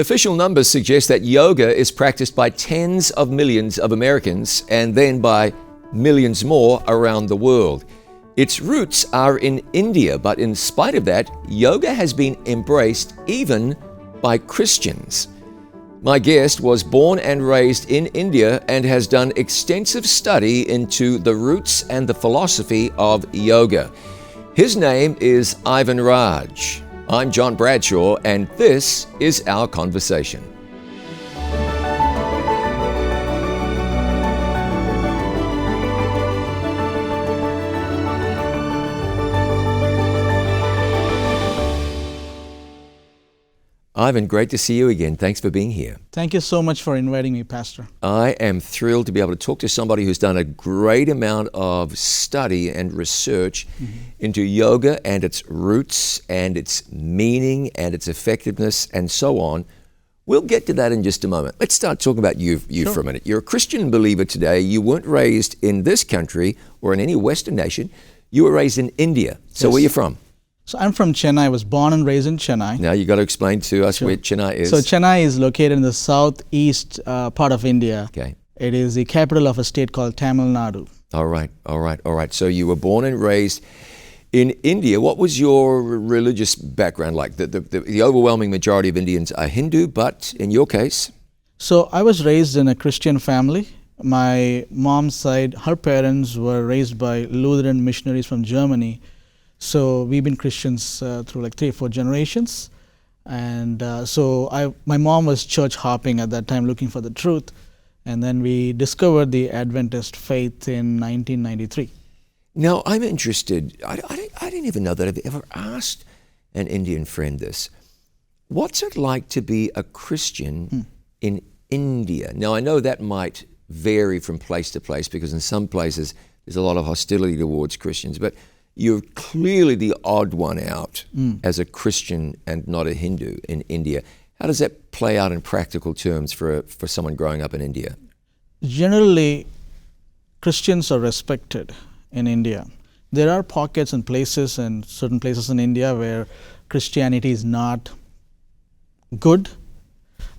Official numbers suggest that yoga is practiced by tens of millions of Americans and then by millions more around the world. Its roots are in India, but in spite of that, yoga has been embraced even by Christians. My guest was born and raised in India and has done extensive study into the roots and the philosophy of yoga. His name is Ivan Raj. I'm John Bradshaw, and this is our conversation. Ivan, great to see you again. Thanks for being here. Thank you so much for inviting me, Pastor. I am thrilled to be able to talk to somebody who's done a great amount of study and research into yoga and its roots and its meaning and its effectiveness and so on. We'll get to that in just a moment. Let's start talking about you Sure. for a minute. You're a Christian believer today. You weren't raised in this country or in any Western nation. You were raised in India. So Yes. where are you from? So I'm from Chennai. I was born and raised in Chennai. Now you got to explain to us Sure. where Chennai is. So Chennai is located in the southeast part of India. Okay. It is the capital of a state called Tamil Nadu. All right. So you were born and raised in India. What was your religious background like? The overwhelming majority of Indians are Hindu, but in your case? So I was raised in a Christian family. My mom's side, her parents were raised by Lutheran missionaries from Germany. So we've been Christians through like 3 or 4 generations. And my mom was church hopping at that time looking for the truth. And then we discovered the Adventist faith in 1993. Now, I'm interested. I didn't even know that I've ever asked an Indian friend this. What's it like to be a Christian in India? Now, I know that might vary from place to place because in some places there's a lot of hostility towards Christians, but you're clearly the odd one out as a Christian and not a Hindu in India. How does that play out in practical terms for someone growing up in India? Generally, Christians are respected in India. There are pockets and places and certain places in India where Christianity is not good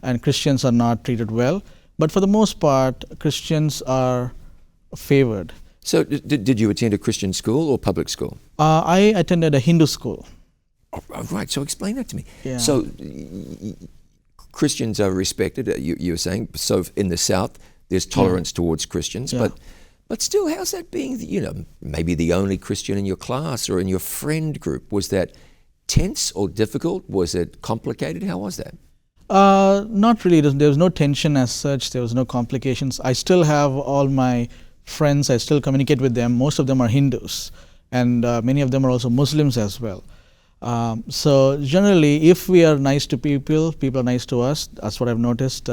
and Christians are not treated well. But for the most part, Christians are favored. So did you attend a Christian school or public school? I attended a Hindu school. Oh, right, so explain that to me. Yeah. So Christians are respected, you were saying. So in the South, there's tolerance towards Christians. Yeah. But still, how's that being, maybe the only Christian in your class or in your friend group? Was that tense or difficult? Was it complicated? How was that? Not really. There was no tension as such. There was no complications. I still have all my friends. I still communicate with them. Most of them are Hindus, and many of them are also Muslims as well. So generally, if we are nice to people, people are nice to us. That's what I've noticed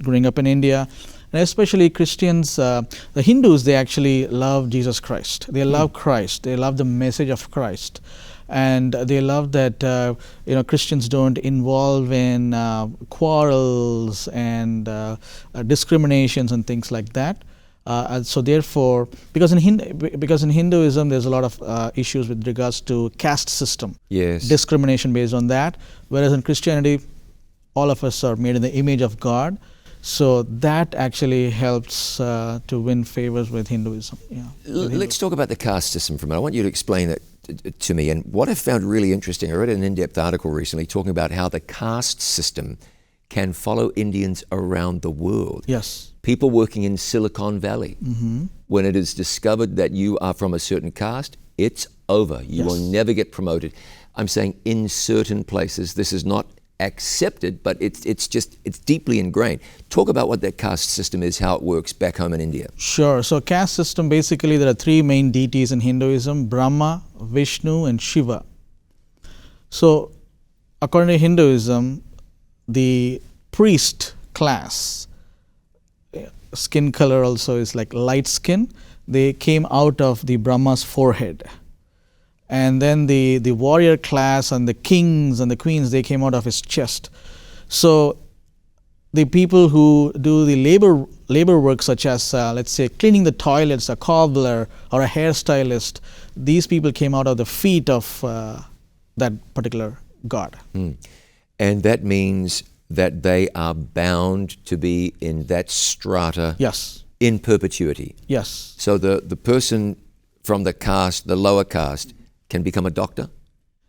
growing up in India. And especially Christians, the Hindus, they actually love Jesus Christ. They love Christ. They love the message of Christ. And they love that Christians don't involve in quarrels and discriminations and things like that. So therefore, because in Hinduism there's a lot of issues with regards to caste system, Yes. discrimination based on that. Whereas in Christianity, all of us are made in the image of God. So that actually helps to win favors with Hinduism. Yeah. Let's talk about the caste system for a minute. I want you to explain that to me. And what I found really interesting, I read an in-depth article recently talking about how the caste system can follow Indians around the world. Yes. People working in Silicon Valley, when it is discovered that you are from a certain caste, it's over. You will never get promoted. I'm saying in certain places, this is not accepted, but it's deeply ingrained. Talk about what that caste system is, how it works back home in India. Sure. So caste system, basically there are 3 main deities in Hinduism: Brahma, Vishnu, and Shiva. So according to Hinduism, the priest class, skin color also is like light skin. They came out of the Brahma's forehead. And then the warrior class and the kings and the queens, they came out of his chest. So the people who do the labor work, such as let's say cleaning the toilets, a cobbler or a hairstylist, these people came out of the feet of that particular god. And that means that they are bound to be in that strata Yes. in perpetuity. Yes. So the person from the caste, the lower caste, can become a doctor?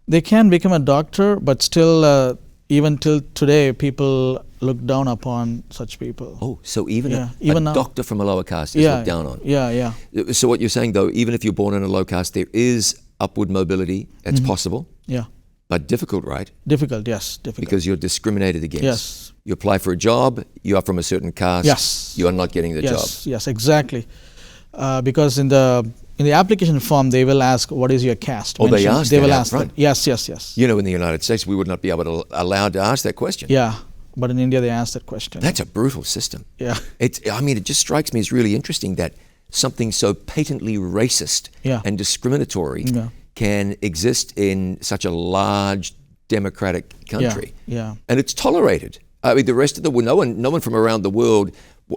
They can become a doctor, but still, even till today, people look down upon such people. Oh, so even Yeah, a even now. doctor from a lower caste is looked down on. Yeah. So what you're saying, though, even if you're born in a low caste, there is upward mobility. That's possible, Yeah. but difficult, right? Difficult, yes, difficult. Because you're discriminated against. Yes. You apply for a job, you are from a certain caste. Yes. You are not getting the job. Yes, exactly. Because in the application form, they will ask, "What is your caste?" Oh, they ask They that will out ask front. that. Yes. You know, in the United States, we would not be allowed to ask that question. Yeah, but in India, they ask that question. That's a brutal system. Yeah. It just strikes me as really interesting that something so patently racist Yeah. and discriminatory Yeah. can exist in such a large democratic country. Yeah. And it's tolerated. I mean, the rest of the world, no one from around the world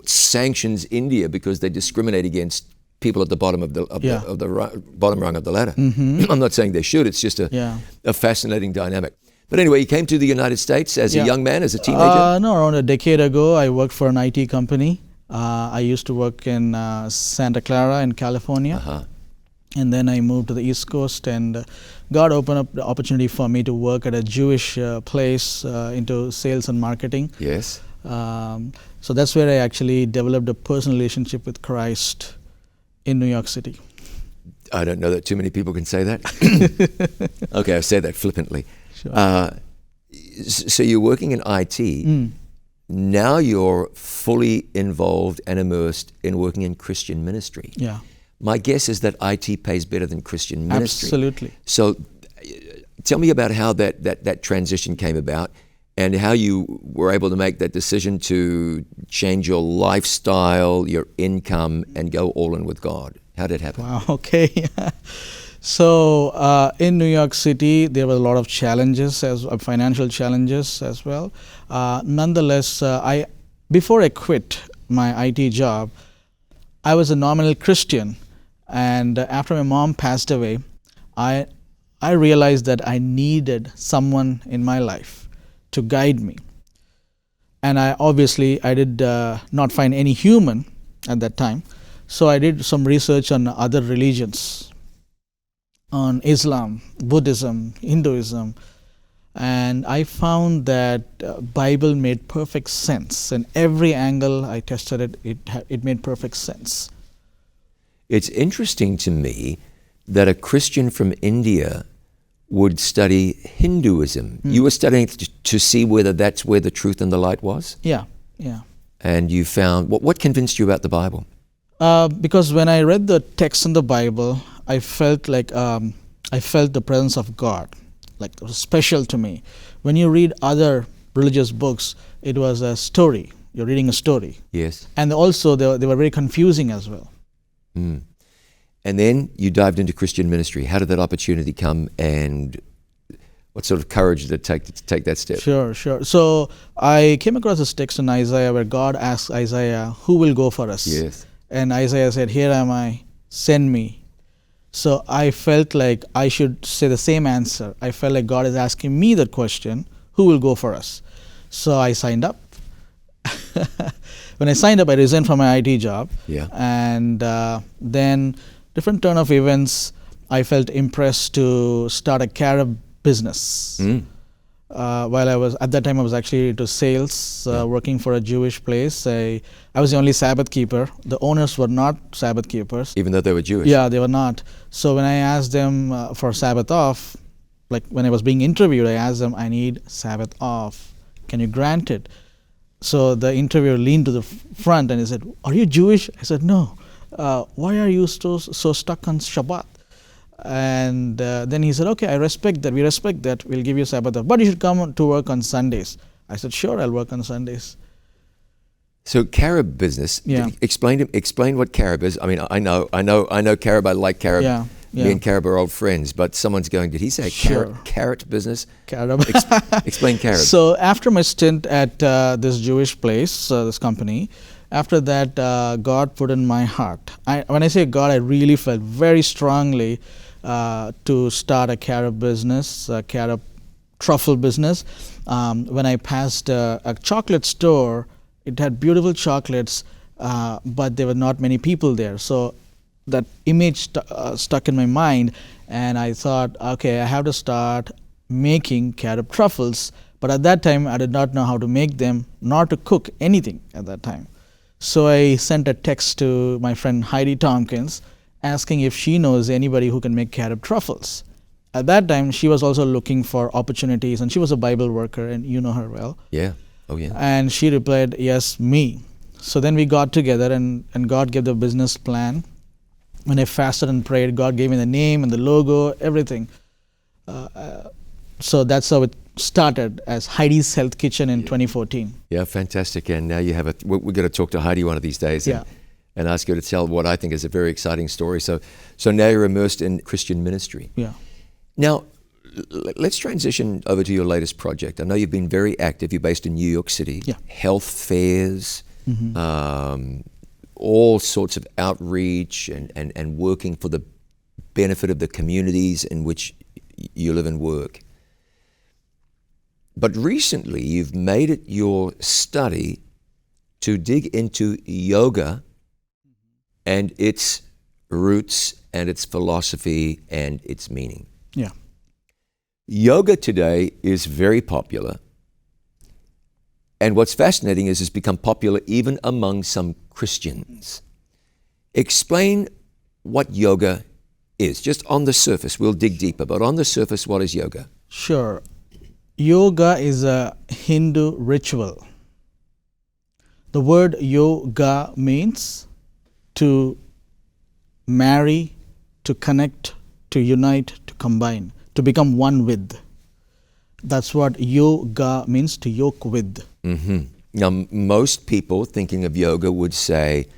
sanctions India because they discriminate against people at the bottom of the bottom rung of the ladder. I'm not saying they should. It's just a fascinating dynamic. But anyway, you came to the United States as a young man, as a teenager? No, around a decade ago, I worked for an IT company. I used to work in Santa Clara in California. Uh-huh. And then I moved to the East Coast, and God opened up the opportunity for me to work at a Jewish place into sales and marketing. Yes. So that's where I actually developed a personal relationship with Christ in New York City. I don't know that too many people can say that. Okay, I say that flippantly. Sure. So you're working in IT. Now you're fully involved and immersed in working in Christian ministry. Yeah. My guess is that IT pays better than Christian ministry. Absolutely. So tell me about how that transition came about and how you were able to make that decision to change your lifestyle, your income, and go all in with God. How did it happen? Wow, okay. So in New York City, there were a lot of challenges, financial challenges as well. Nonetheless, before I quit my IT job, I was a nominal Christian. And after my mom passed away, I realized that I needed someone in my life to guide me. And I did not find any human at that time. So I did some research on other religions, on Islam, Buddhism, Hinduism, and I found that Bible made perfect sense. In every angle I tested it made perfect sense. It's interesting to me that a Christian from India would study Hinduism. You were studying to see whether that's where the truth and the light was? Yeah. And you found, what convinced you about the Bible? Because when I read the text in the Bible, I felt the presence of God, like it was special to me. When you read other religious books, it was a story. You're reading a story. Yes. And also they were very confusing as well. And then you dived into Christian ministry. How did that opportunity come, and what sort of courage did it take to take that step? Sure. So I came across this text in Isaiah where God asks Isaiah, "Who will go for us?" Yes. And Isaiah said, "Here am I, send me." So I felt like I should say the same answer. I felt like God is asking me that question, "Who will go for us?" So I signed up. When I signed up, I resigned from my IT job. Yeah. And then different turn of events, I felt impressed to start a carob business. While I was actually into sales, working for a Jewish place. I was the only Sabbath keeper. The owners were not Sabbath keepers. Even though they were Jewish? Yeah, they were not. So when I asked them for Sabbath off, like when I was being interviewed, I asked them, "I need Sabbath off. Can you grant it?" So the interviewer leaned to the front and he said, "Are you Jewish?" I said, "No." "Why are you so stuck on Shabbat?" And then he said, "Okay, I respect that. We respect that. We'll give you Sabbath off. But you should come to work on Sundays." I said, "Sure, I'll work on Sundays." So carob business. Yeah. Explain what carob is. I mean, I know carob. I like carob. Yeah. Me and carob are old friends. But someone's going, did he say Sure. carrot business? Carob. Explain carob. So after my stint at this Jewish place, this company, after that, God put in my heart. When I say God, I really felt very strongly to start a carob business, carob truffle business. When I passed a chocolate store, it had beautiful chocolates, but there were not many people there. So that image stuck in my mind, and I thought, okay, I have to start making carob truffles. But at that time, I did not know how to make them, nor to cook anything at that time. So I sent a text to my friend Heidi Tompkins, asking if she knows anybody who can make carob truffles. At that time, she was also looking for opportunities, and she was a Bible worker, and you know her well. Yeah. Oh, yeah. And she replied, yes, me. So then we got together, and God gave the business plan. When I fasted and prayed, God gave me the name and the logo, everything. So that's how it started, as Heidi's Health Kitchen in 2014. Yeah, fantastic. And now you have we're going to talk to Heidi one of these days and ask her to tell what I think is a very exciting story. So now you're immersed in Christian ministry. Yeah. Now, let's transition over to your latest project. I know you've been very active. You're based in New York City. Yeah. Health fairs, all sorts of outreach and working for the benefit of the communities in which you live and work. But recently, you've made it your study to dig into yoga and its roots and its philosophy and its meaning. Yeah. Yoga today is very popular. And what's fascinating is it's become popular even among some Christians. Explain what yoga is. Just on the surface, we'll dig deeper, but on the surface, what is yoga? Sure. Yoga is a Hindu ritual. The word yoga means to marry, to connect, to unite, to combine, to become one with. That's what yoga means, to yoke with. Mm-hmm. Now, most people thinking of yoga would say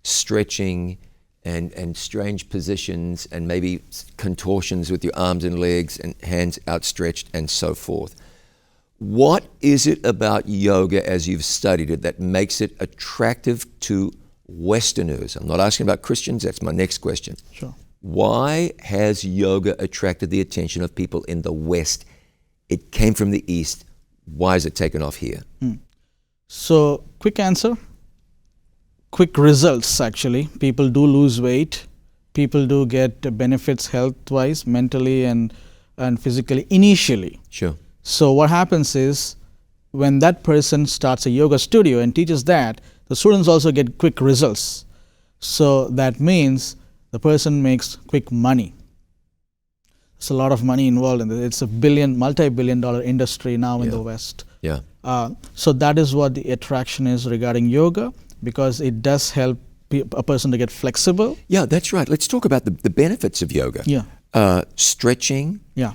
stretching and strange positions and maybe contortions with your arms and legs and hands outstretched and so forth. What is it about yoga as you've studied it that makes it attractive to Westerners? I'm not asking about Christians, that's my next question. Sure. Why has yoga attracted the attention of people in the West? It came from the East. Why has it taken off here? So, quick answer. Quick results, actually. People do lose weight. People do get benefits health-wise, mentally and physically, initially. Sure. So what happens is, when that person starts a yoga studio and teaches that, the students also get quick results. So that means the person makes quick money. There's a lot of money involved in it. It's a multi-billion-dollar industry now in the West. Yeah. So that is what the attraction is regarding yoga, because it does help a person to get flexible. Yeah, that's right. Let's talk about the benefits of yoga. Yeah. Stretching. Yeah.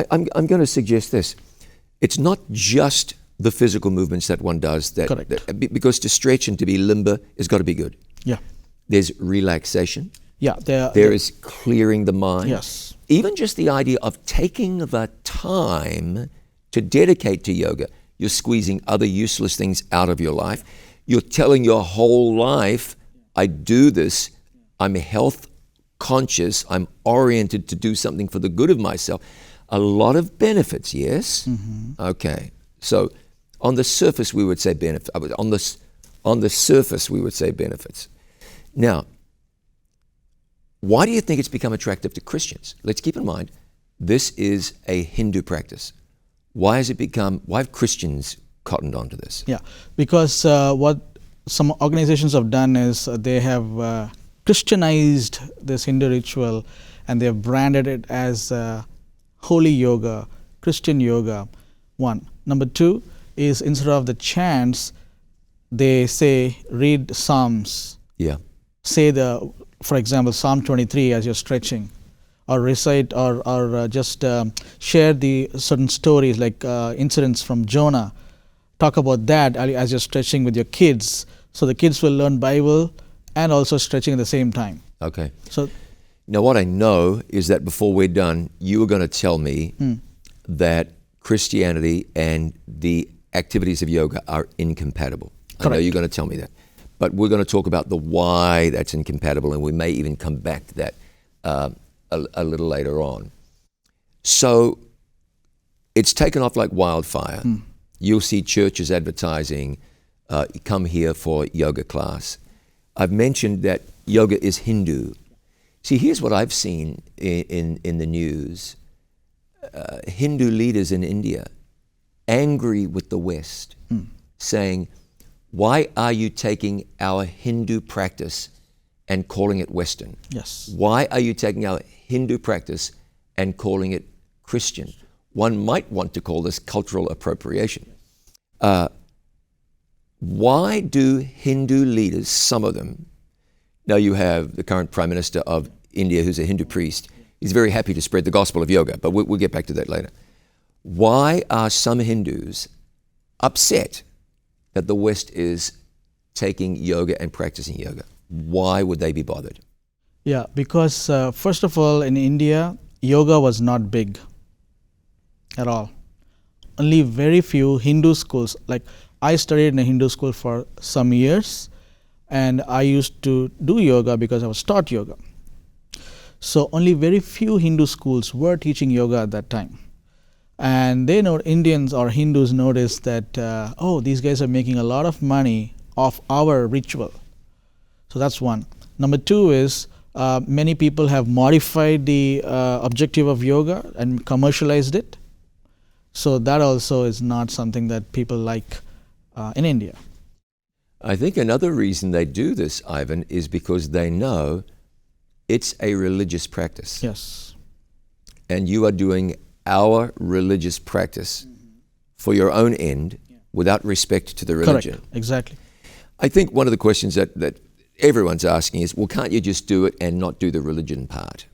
I'm going to suggest this. It's not just the physical movements that one does. Correct. Because to stretch and to be limber has got to be good. Yeah. There's relaxation. Yeah. There is clearing the mind. Yes. Even just the idea of taking the time to dedicate to yoga. You're squeezing other useless things out of your life. You're telling your whole life, I do this, I'm health conscious, I'm oriented to do something for the good of myself. A lot of benefits, yes? Mm-hmm. Okay. So on the surface, we would say benefits. On the surface, we would say benefits. Now, why do you think it's become attractive to Christians? Let's keep in mind, this is a Hindu practice. Why have Christians cottoned onto this? Yeah, because what some organizations have done is they have Christianized this Hindu ritual, and they have branded it as holy yoga, Christian yoga, one. Number two is, instead of the chants, they say, read Psalms. Yeah. Say for example, Psalm 23 as you're stretching, or recite or just share the certain stories like incidents from Jonah. Talk about that as you're stretching with your kids. So the kids will learn Bible and also stretching at the same time. Okay. So now what I know is that before we're done, you were going to tell me that Christianity and the activities of yoga are incompatible. Correct. I know you're going to tell me that. But we're going to talk about the why that's incompatible, and we may even come back to that a little later on. So it's taken off like wildfire. You'll see churches advertising, come here for yoga class. I've mentioned that yoga is Hindu. See, here's what I've seen in the news. Hindu leaders in India angry with the West, saying, why are you taking our Hindu practice and calling it Western? Yes. Why are you taking our Hindu practice and calling it Christian? One might want to call this cultural appropriation. Why do Hindu leaders, some of them, now you have the current Prime Minister of India who's a Hindu priest, he's very happy to spread the gospel of yoga, but we'll get back to that later. Why are some Hindus upset that the West is taking yoga and practicing yoga? Why would they be bothered? Yeah, because first of all, in India, yoga was not big at all. Only very few Hindu schools, like I studied in a Hindu school for some years, and I used to do yoga because I was taught yoga. So only very few Hindu schools were teaching yoga at that time. And they know, Indians or Hindus noticed that, these guys are making a lot of money off our ritual. So that's one. Number two is, many people have modified the objective of yoga and commercialized it. So that also is not something that people like in India. I think another reason they do this, Ivan, is because they know it's a religious practice. Yes. And you are doing our religious practice for your own end without respect to the religion. Correct. Exactly. I think one of the questions that everyone's asking is, well, can't you just do it and not do the religion part?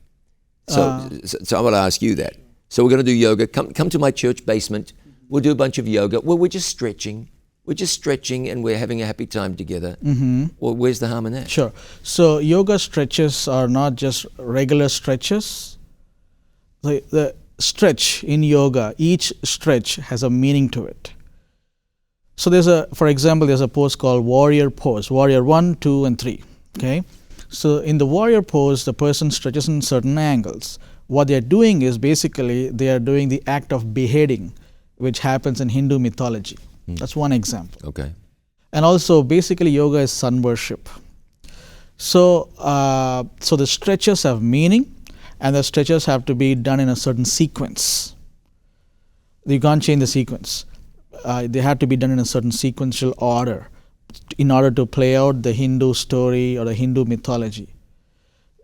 So I want to ask you that. So we're going to do yoga. Come to my church basement. We'll do a bunch of yoga. Well, we're just stretching. We're just stretching and we're having a happy time together. Well, where's the harm in that? Sure. So yoga stretches are not just regular stretches. The stretch in yoga, each stretch has a meaning to it. So for example, there's a pose called warrior pose, warrior 1, 2, and 3. Okay. So in the warrior pose, the person stretches in certain angles. What they're doing is basically they are doing the act of beheading, which happens in Hindu mythology. That's one example. Okay. And also, basically, yoga is sun worship. So the stretches have meaning, and the stretches have to be done in a certain sequence. You can't change the sequence. They have to be done in a certain sequential order in order to play out the Hindu story or the Hindu mythology.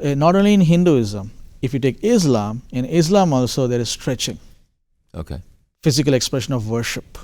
Not only in Hinduism, if you take Islam, in Islam also there is stretching. Okay. Physical expression of worship.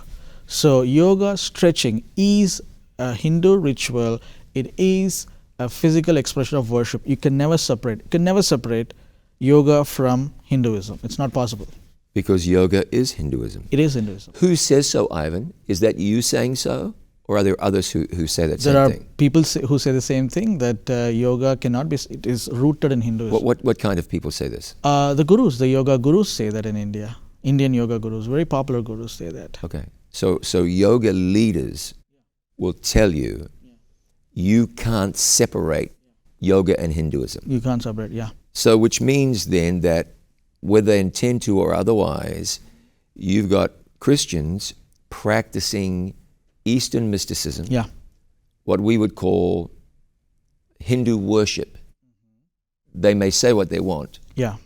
So yoga stretching is a Hindu ritual. It is a physical expression of worship. You can never separate yoga from Hinduism. It's not possible. Because yoga is Hinduism. It is Hinduism. Who says so, Ivan? Is that you saying so? Or are there others who say that same thing? There are people who say the same thing, that yoga cannot be, it is rooted in Hinduism. What kind of people say this? The gurus, the yoga gurus say that in India. Indian yoga gurus, very popular gurus say that. Okay. So yoga leaders will tell you, you can't separate yoga and Hinduism. You can't separate, yeah. So which means then that whether they intend to or otherwise, you've got Christians practicing Eastern mysticism, what we would call Hindu worship. They may say what they want,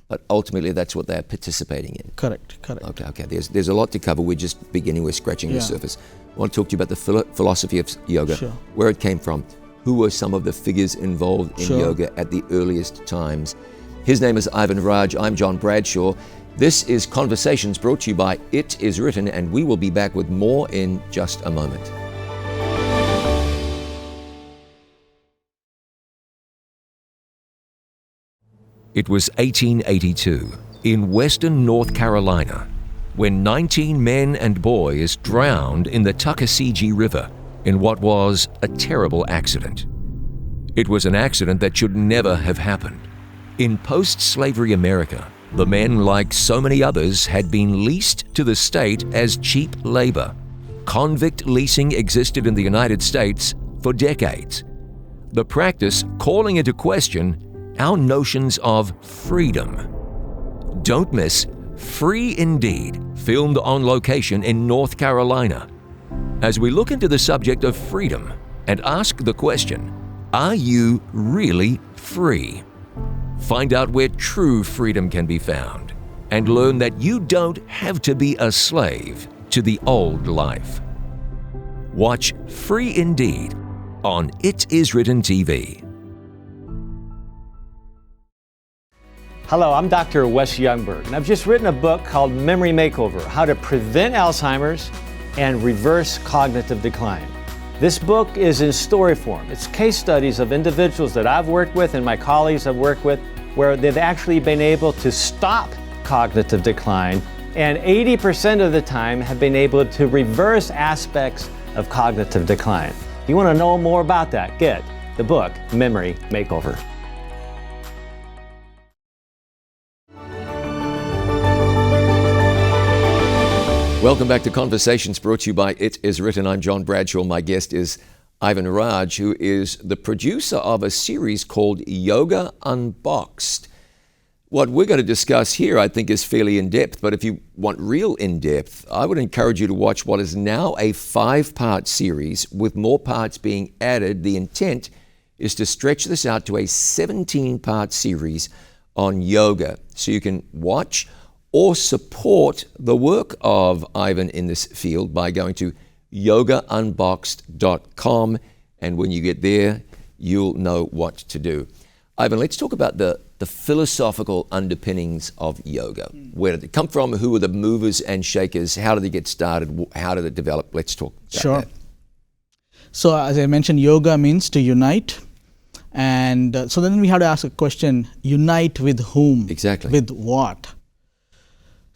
but ultimately that's what they're participating in. Correct. Okay. There's a lot to cover. We're just beginning. We're scratching the surface. I want to talk to you about the philosophy of yoga, where it came from, who were some of the figures involved in yoga at the earliest times. His name is Ivan Raj. I'm John Bradshaw. This is Conversations, brought to you by It Is Written, and we will be back with more in just a moment. It was 1882 in western North Carolina when 19 men and boys drowned in the Tuckasegee River in what was a terrible accident. It was an accident that should never have happened. In post-slavery America, the men, like so many others, had been leased to the state as cheap labor. Convict leasing existed in the United States for decades. The practice calling into question our notions of freedom. Don't miss Free Indeed, filmed on location in North Carolina. As we look into the subject of freedom and ask the question, are you really free? Find out where true freedom can be found and learn that you don't have to be a slave to the old life. Watch Free Indeed on It Is Written TV. Hello, I'm Dr. Wes Youngberg, and I've just written a book called Memory Makeover: How to Prevent Alzheimer's and Reverse Cognitive Decline. This book is in story form. It's case studies of individuals that I've worked with and my colleagues I've worked with where they've actually been able to stop cognitive decline, and 80% of the time have been able to reverse aspects of cognitive decline. If you want to know more about that, get the book Memory Makeover. Welcome back to Conversations, brought to you by It Is Written. I'm John Bradshaw. My guest is Ivan Raj, who is the producer of a series called Yoga Unboxed. What we're going to discuss here, I think, is fairly in-depth, but if you want real in-depth, I would encourage you to watch what is now a 5-part series with more parts being added. The intent is to stretch this out to a 17-part series on yoga, so you can watch or support the work of Ivan in this field by going to yogaunboxed.com, and when you get there, you'll know what to do. Ivan, let's talk about the philosophical underpinnings of yoga. Where did it come from? Who were the movers and shakers? How did it get started? How did it develop? Let's talk about that. So as I mentioned, yoga means to unite. And so then we have to ask a question, unite with whom? Exactly. With what?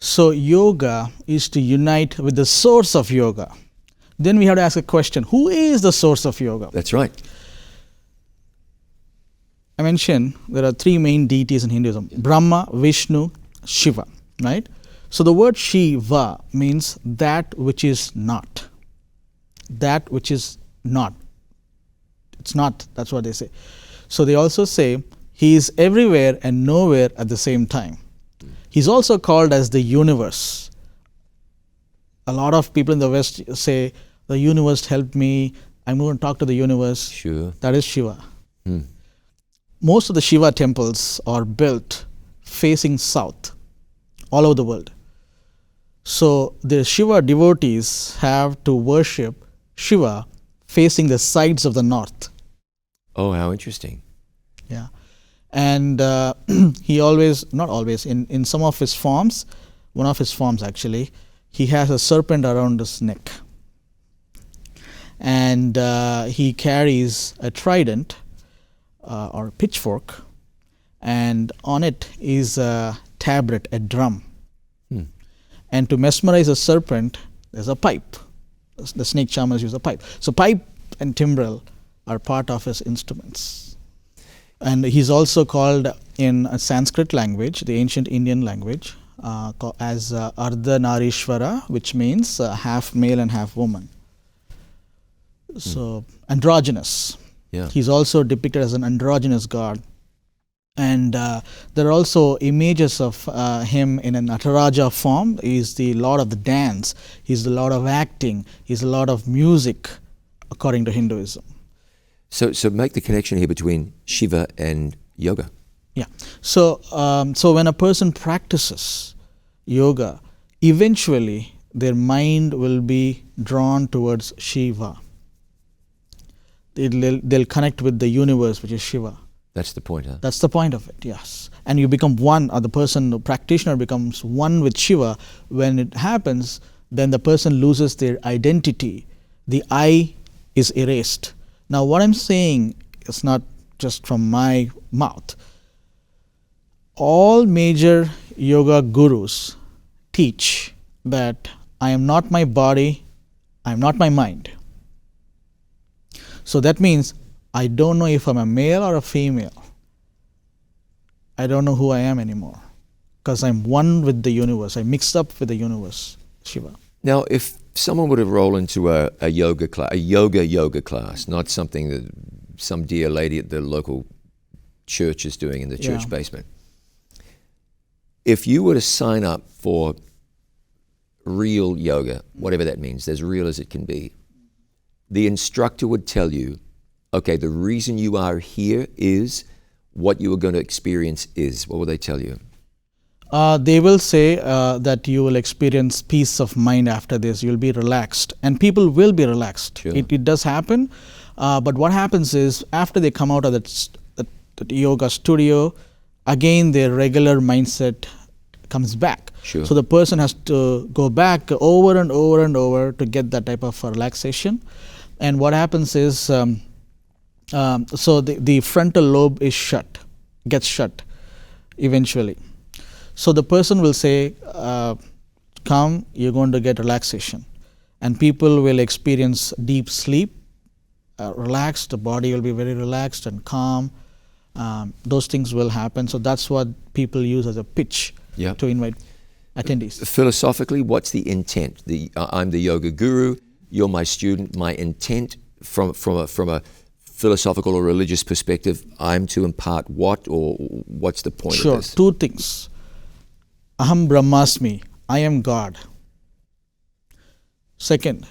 So yoga is to unite with the source of yoga. Then we have to ask a question, who is the source of yoga? That's right. I mentioned there are 3 main deities in Hinduism, Brahma, Vishnu, Shiva, right? So the word Shiva means that which is not. That which is not. It's not, that's what they say. So they also say he is everywhere and nowhere at the same time. He's also called as the universe. A lot of people in the West say, the universe helped me, I'm going to talk to the universe. Sure. That is Shiva. Most of the Shiva temples are built facing south, all over the world. So the Shiva devotees have to worship Shiva facing the sides of the north. Oh, how interesting. Yeah. And he always, not always, in some of his forms, one of his forms actually, he has a serpent around his neck. And he carries a trident or a pitchfork, and on it is a tabret, a drum. And to mesmerize a serpent, there's a pipe. The snake charmers use a pipe. So pipe and timbrel are part of his instruments. And he's also called in a Sanskrit language, the ancient Indian language, as Ardhanarishvara, which means half male and half woman. So androgynous. Yeah. He's also depicted as an androgynous god. And there are also images of him in a Nataraja form. He's the lord of the dance. He's the lord of acting. He's the lord of music, according to Hinduism. So make the connection here between Shiva and yoga. Yeah. So when a person practices yoga, eventually their mind will be drawn towards Shiva. They'll connect with the universe, which is Shiva. That's the point, huh? That's the point of it, yes. And you become one, or the practitioner becomes one with Shiva. When it happens, then the person loses their identity. The I is erased. Now, what I'm saying is not just from my mouth. All major yoga gurus teach that I am not my body, I am not my mind. So that means I don't know if I'm a male or a female. I don't know who I am anymore because I'm one with the universe. I mixed up with the universe, Shiva. Now, if someone were to roll into a yoga class, a yoga class, not something that some dear lady at the local church is doing in the church basement, If you were to sign up for real yoga, whatever that means, as real as it can be, the instructor would tell you, okay, the reason you are here is what you are going to experience is. What will they tell you? They will say that you will experience peace of mind after this. You'll be relaxed, and people will be relaxed. Sure. It does happen, but what happens is after they come out of that yoga studio, again their regular mindset comes back. Sure. So the person has to go back over and over and over to get that type of relaxation. And what happens is, so the frontal lobe is gets shut eventually. So the person will say, come, you're going to get relaxation. And people will experience deep sleep, relaxed, the body will be very relaxed and calm. Those things will happen. So that's what people use as a pitch to invite attendees. Philosophically, what's the intent? I'm the yoga guru, you're my student. My intent from a philosophical or religious perspective, I'm to impart what, or what's the point of this? Two things. Aham Brahmasmi, I am God. Second,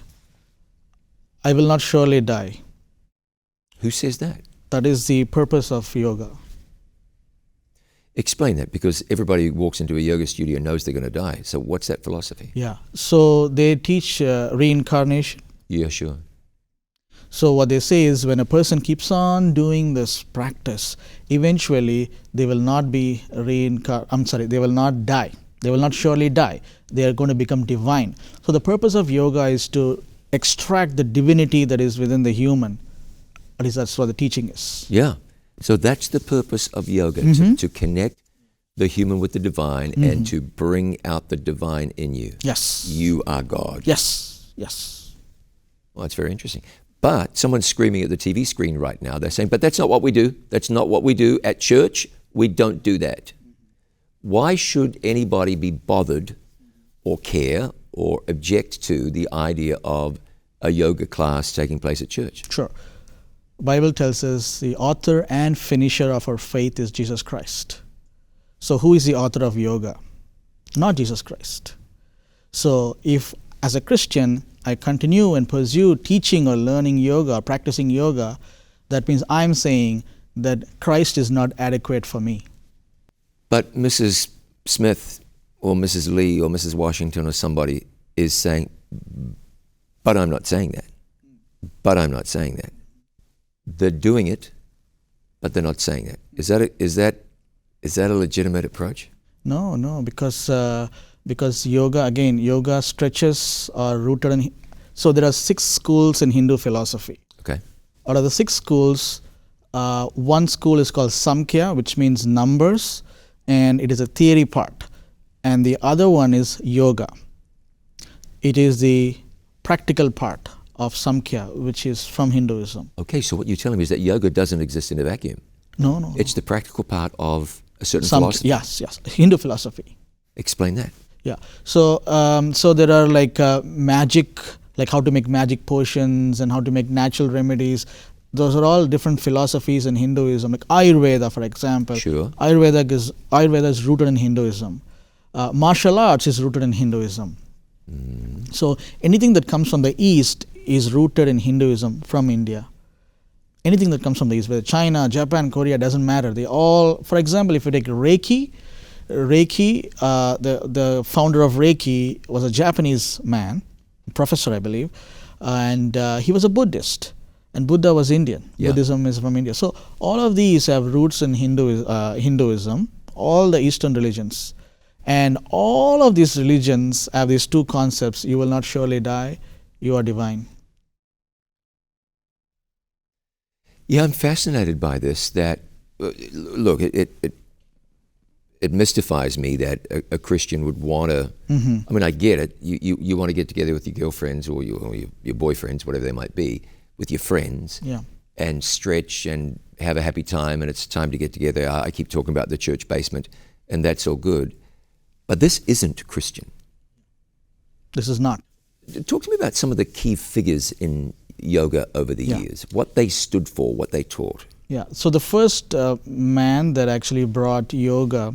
I will not surely die. Who says that? That is the purpose of yoga. Explain that, because everybody who walks into a yoga studio knows they're going to die. So what's that philosophy? Yeah, so they teach reincarnation. Yeah, sure. So what they say is, when a person keeps on doing this practice, eventually they will not be they will not die. They will not surely die. They are going to become divine. So the purpose of yoga is to extract the divinity that is within the human. At least that's what the teaching is. Yeah. So that's the purpose of yoga, to connect the human with the divine and to bring out the divine in you. Yes. You are God. Yes. Yes. Well, that's very interesting. But someone's screaming at the TV screen right now. They're saying, but that's not what we do. That's not what we do at church. We don't do that. Why should anybody be bothered or care or object to the idea of a yoga class taking place at church? Sure. Bible tells us the author and finisher of our faith is Jesus Christ. So who is the author of yoga? Not Jesus Christ. So if, as a Christian, I continue and pursue teaching or learning yoga or practicing yoga, that means I'm saying that Christ is not adequate for me. But Mrs. Smith or Mrs. Lee or Mrs. Washington or somebody is saying, but I'm not saying that. But I'm not saying that. They're doing it, but they're not saying that. Is that a legitimate approach? No, because yoga stretches are rooted in. So there are 6 schools in Hindu philosophy. Okay. Out of the 6 schools, one school is called Samkhya, which means numbers, and it is a theory part. And the other one is yoga. It is the practical part of Samkhya, which is from Hinduism. Okay, so what you're telling me is that yoga doesn't exist in a vacuum. No. It's the practical part of a certain philosophy. Yes, Hindu philosophy. Explain that. Yeah. So there are like magic, like how to make magic potions and how to make natural remedies. Those are all different philosophies in Hinduism. Like Ayurveda, for example. Sure. Ayurveda is rooted in Hinduism. Martial arts is rooted in Hinduism. So anything that comes from the East is rooted in Hinduism from India. Anything that comes from the East, whether China, Japan, Korea, doesn't matter. They all, for example, if you take Reiki, the founder of Reiki was a Japanese man, professor, I believe, and he was a Buddhist, and Buddha was Indian. Yeah. Buddhism is from India. So all of these have roots in Hinduism, all the Eastern religions. And all of these religions have these 2 concepts: you will not surely die, you are divine. Yeah, I'm fascinated by this. That look, it mystifies me that a Christian would want to. I mean, I get it. You want to get together with your girlfriends or your boyfriends, whatever they might be, with your friends, and stretch and have a happy time, and it's time to get together. I keep talking about the church basement, and that's all good. But this isn't Christian. This is not. Talk to me about some of the key figures in yoga over the years, what they stood for, what they taught. Yeah, so the first man that actually brought yoga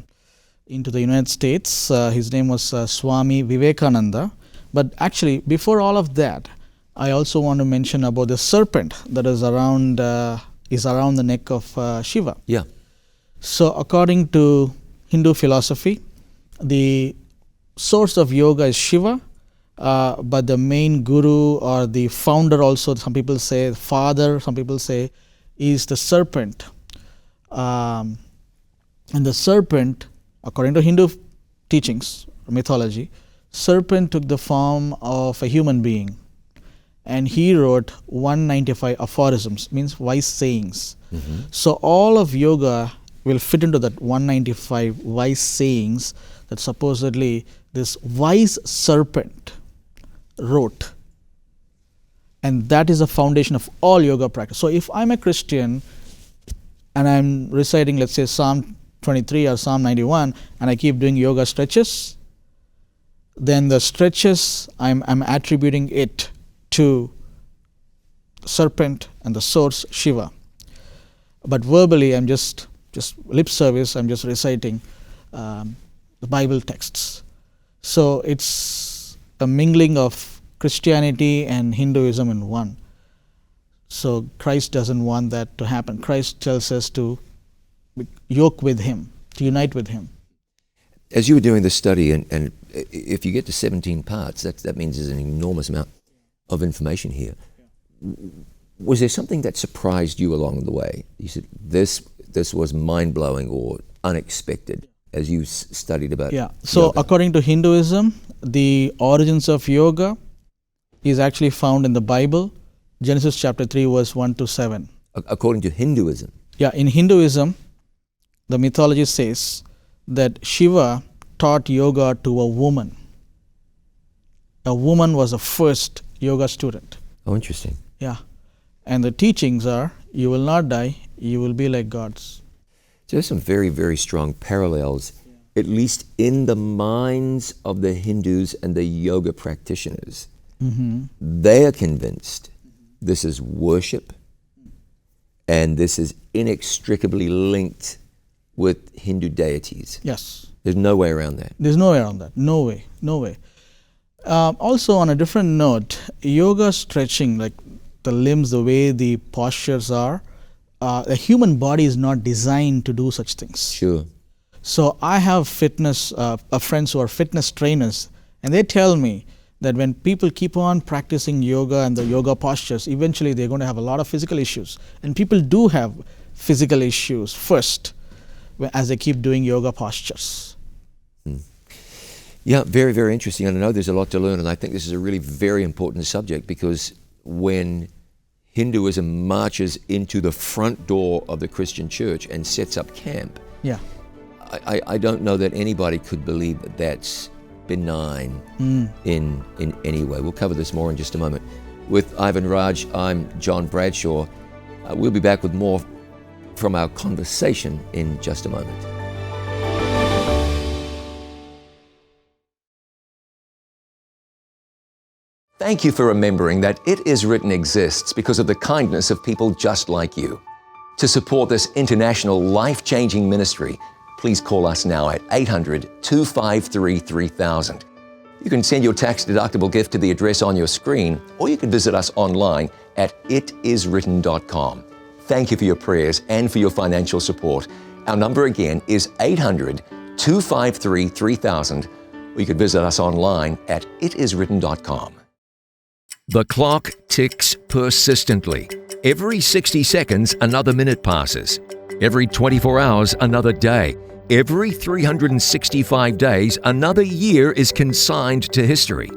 into the United States. His name was Swami Vivekananda. But actually, before all of that, I also want to mention about the serpent that is around the neck of Shiva. Yeah. So according to Hindu philosophy, the source of yoga is Shiva, but the main guru or the founder also, some people say father, some people say, is the serpent. And the serpent, according to Hindu teachings, mythology, serpent took the form of a human being. And he wrote 195 aphorisms, means wise sayings. Mm-hmm. So all of yoga will fit into that 195 wise sayings that supposedly this wise serpent wrote. And that is the foundation of all yoga practice. So if I'm a Christian and I'm reciting, let's say, Psalm 23 or Psalm 91, and I keep doing yoga stretches, then the stretches, I'm attributing it to serpent and the source Shiva. But verbally, I'm just lip service, I'm just reciting the Bible texts. So it's a mingling of Christianity and Hinduism in one. So Christ doesn't want that to happen. Christ tells us to yoke with Him, to unite with Him. As you were doing this study, and if you get to 17 parts, that means there's an enormous amount of information here. Was there something that surprised you along the way? You said, this was mind-blowing or unexpected as you studied about So yoga. According to Hinduism, the origins of yoga is actually found in the Bible, Genesis chapter 3, verse 1 to 7. According to Hinduism? Yeah, in Hinduism, the mythology says that Shiva taught yoga to a woman. A woman was the first yoga student. Oh, interesting. Yeah. And the teachings are, you will not die, you will be like gods. So there's some very, very strong parallels, at least in the minds of the Hindus and the yoga practitioners. Mm-hmm. They are convinced this is worship, and this is inextricably linked with Hindu deities. Yes. There's no way around that. There's no way around that. No way. No way. Also, on a different note, yoga stretching, like the limbs, the way the postures are, the human body is not designed to do such things. Sure. So I have friends who are fitness trainers, and they tell me that when people keep on practicing yoga and the yoga postures, eventually they're going to have a lot of physical issues. And people do have physical issues first as they keep doing yoga postures. Yeah, very, very interesting. And I know there's a lot to learn, and I think this is a really very important subject, because when Hinduism marches into the front door of the Christian church and sets up camp, I don't know that anybody could believe that that's benign in any way. We'll cover this more in just a moment. With Ivan Raj, I'm John Bradshaw. We'll be back with more from our conversation in just a moment. Thank you for remembering that It Is Written exists because of the kindness of people just like you. To support this international life-changing ministry, please call us now at 800-253-3000. You can send your tax-deductible gift to the address on your screen, or you can visit us online at itiswritten.com. Thank you for your prayers and for your financial support. Our number again is 800-253-3000, or you could visit us online at itiswritten.com. The clock ticks persistently. Every 60 seconds, another minute passes. Every 24 hours, another day. Every 365 days, another year is consigned to history.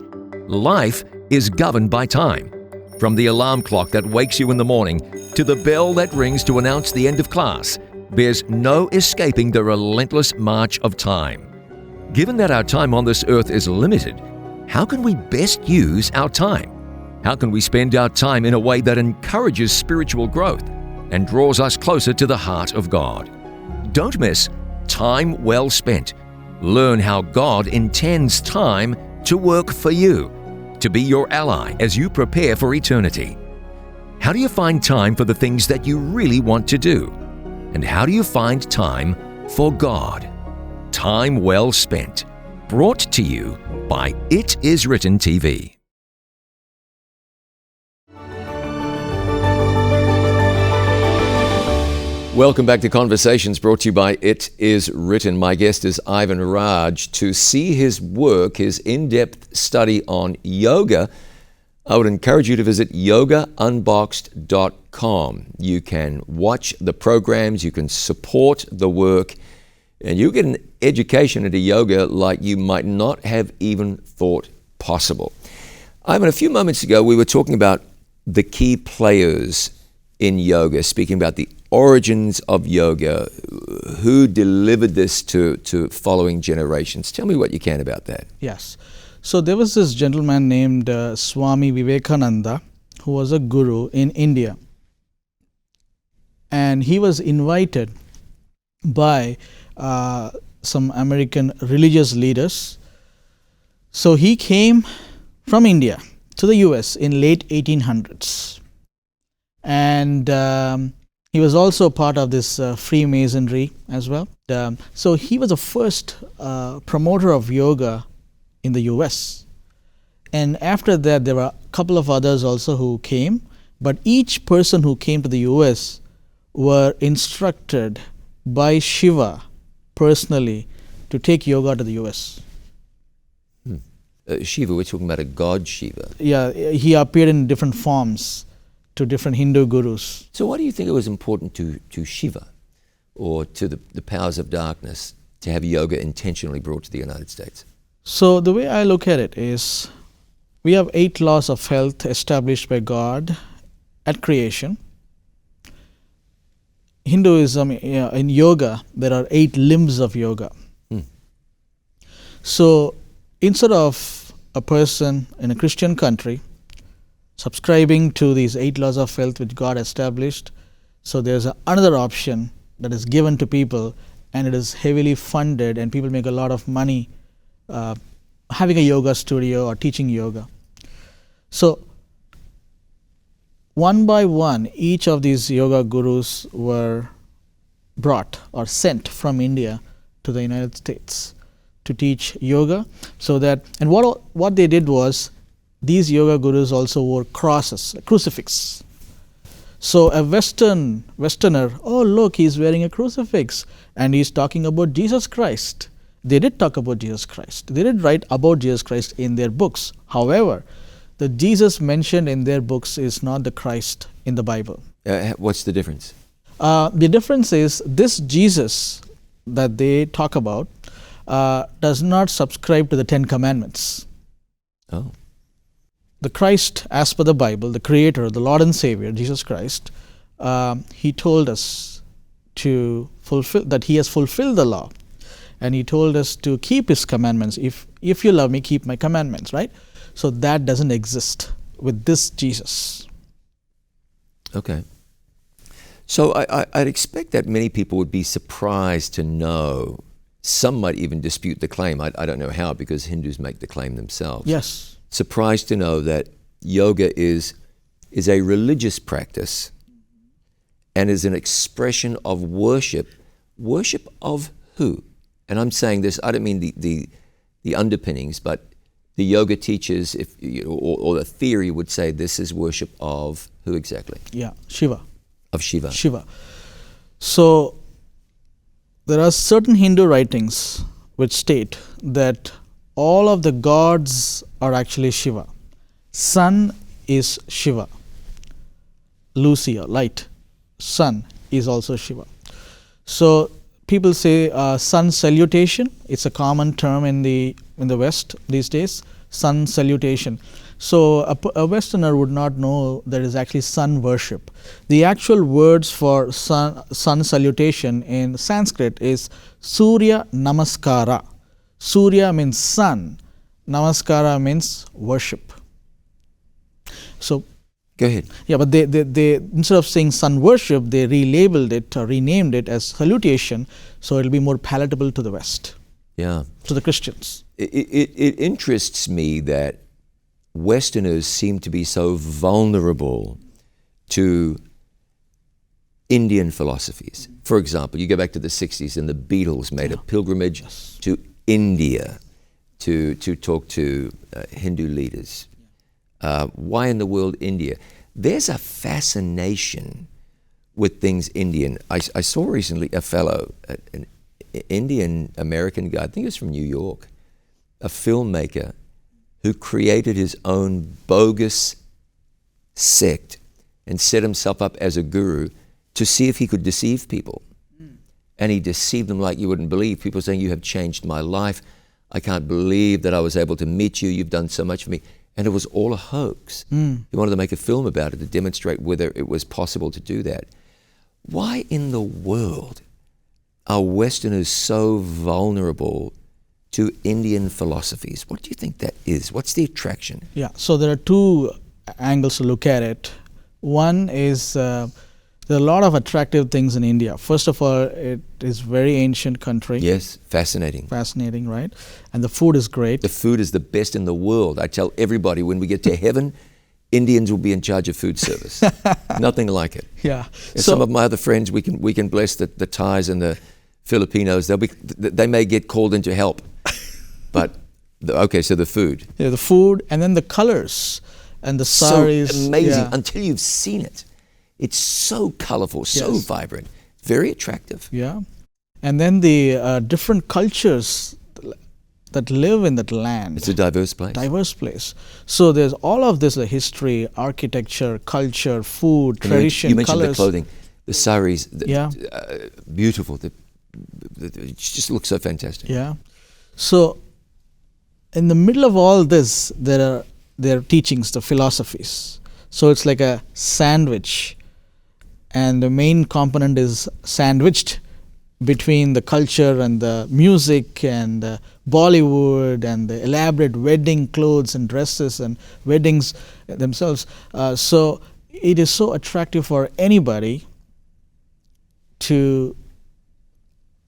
Life is governed by time. From the alarm clock that wakes you in the morning to the bell that rings to announce the end of class, there's no escaping the relentless march of time. Given that our time on this earth is limited, how can we best use our time? How can we spend our time in a way that encourages spiritual growth and draws us closer to the heart of God? Don't miss Time Well Spent. Learn how God intends time to work for you, to be your ally as you prepare for eternity. How do you find time for the things that you really want to do? And how do you find time for God? Time Well Spent. Brought to you by It Is Written TV. Welcome back to Conversations, brought to you by It Is Written. My guest is Ivan Raj. To see his work, his in-depth study on yoga, I would encourage you to visit yogaunboxed.com. You can watch the programs, you can support the work, and you get an education into yoga like you might not have even thought possible. Ivan, a few moments ago, we were talking about the key players in yoga, speaking about the origins of yoga, who delivered this to following generations. Tell me what you can about that. Yes. So there was this gentleman named Swami Vivekananda, who was a guru in India. And he was invited by some American religious leaders. So he came from India to the US in late 1800s. And he was also part of this Freemasonry as well. So he was the first promoter of yoga in the US. And after that, there were a couple of others also who came. But each person who came to the US were instructed by Shiva personally to take yoga to the US. Shiva, we're talking about a god Shiva. Yeah, he appeared in different forms to different Hindu gurus. So why do you think it was important to Shiva or to the powers of darkness to have yoga intentionally brought to the United States? So the way I look at it is, we have 8 laws of health established by God at creation. Hinduism, in yoga, there are 8 limbs of yoga. So instead of a person in a Christian country subscribing to these 8 laws of health which God established, so there's another option that is given to people, and it is heavily funded, and people make a lot of money having a yoga studio or teaching yoga. So one by one, each of these yoga gurus were brought or sent from India to the United States to teach yoga. So that, and what they did was, these yoga gurus also wore crosses, a crucifix. So a Westerner, oh look, he's wearing a crucifix and he's talking about Jesus Christ. They did talk about Jesus Christ. They did write about Jesus Christ in their books. However, the Jesus mentioned in their books is not the Christ in the Bible. What's the difference? The difference is, this Jesus that they talk about does not subscribe to the 10 Commandments. Oh. The Christ, as per the Bible, the Creator, the Lord and Savior, Jesus Christ, He told us to fulfill, that He has fulfilled the law. And He told us to keep His commandments. If you love me, keep my commandments, right? So that doesn't exist with this Jesus. Okay. So I'd expect that many people would be surprised to know, some might even dispute the claim. I don't know how, because Hindus make the claim themselves. Yes. Surprised to know that yoga is a religious practice and is an expression of worship. Worship of who? And I'm saying this, I don't mean the underpinnings, but the yoga teachers, or the theory would say this is worship of who exactly? Yeah, Shiva. Of Shiva. Shiva. So there are certain Hindu writings which state that all of the gods are actually Shiva. Sun is Shiva. Lucia, light. Sun is also Shiva. So people say sun salutation. It's a common term in the West these days. Sun salutation. So a Westerner would not know that is actually sun worship. The actual words for sun salutation in Sanskrit is Surya Namaskara. Surya means sun. Namaskara means worship. So go ahead. Yeah, but they instead of saying sun worship, they relabeled it or renamed it as salutation, so it'll be more palatable to the West. Yeah. To the Christians. It interests me that Westerners seem to be so vulnerable to Indian philosophies. For example, you go back to the 60s and the Beatles made a pilgrimage to India to talk to Hindu leaders. Why in the world India? There's a fascination with things Indian. I saw recently a fellow, an Indian American guy, I think he was from New York, a filmmaker who created his own bogus sect and set himself up as a guru to see if he could deceive people. And he deceived them like you wouldn't believe. People saying, you have changed my life. I can't believe that I was able to meet you. You've done so much for me. And it was all a hoax. He wanted to make a film about it to demonstrate whether it was possible to do that. Why in the world are Westerners so vulnerable to Indian philosophies? What do you think that is? What's the attraction? Yeah, so there are two angles to look at it. One is there are a lot of attractive things in India. First of all, it is very ancient country. Yes, fascinating. Fascinating, right? And the food is great. The food is the best in the world. I tell everybody when we get to heaven, Indians will be in charge of food service. Nothing like it. Yeah. And some of my other friends, we can bless the Thais and the Filipinos. They may get called in to help, but so the food. Yeah, the food and then the colors and the saris. So amazing Yeah. until you've seen it. It's so colorful, so Yes. vibrant, very attractive. Yeah. And then the different cultures that live in that land. It's a diverse place. Diverse place. So there's all of this, the history, architecture, culture, food, And tradition, you mentioned colors. the clothing, the saris, Yeah. Beautiful. It just looks so fantastic. Yeah. So in the middle of all this, there are teachings, the philosophies. So it's like a sandwich, and the main component is sandwiched between the culture and the music and Bollywood and the elaborate wedding clothes and dresses and weddings themselves. So it is so attractive for anybody to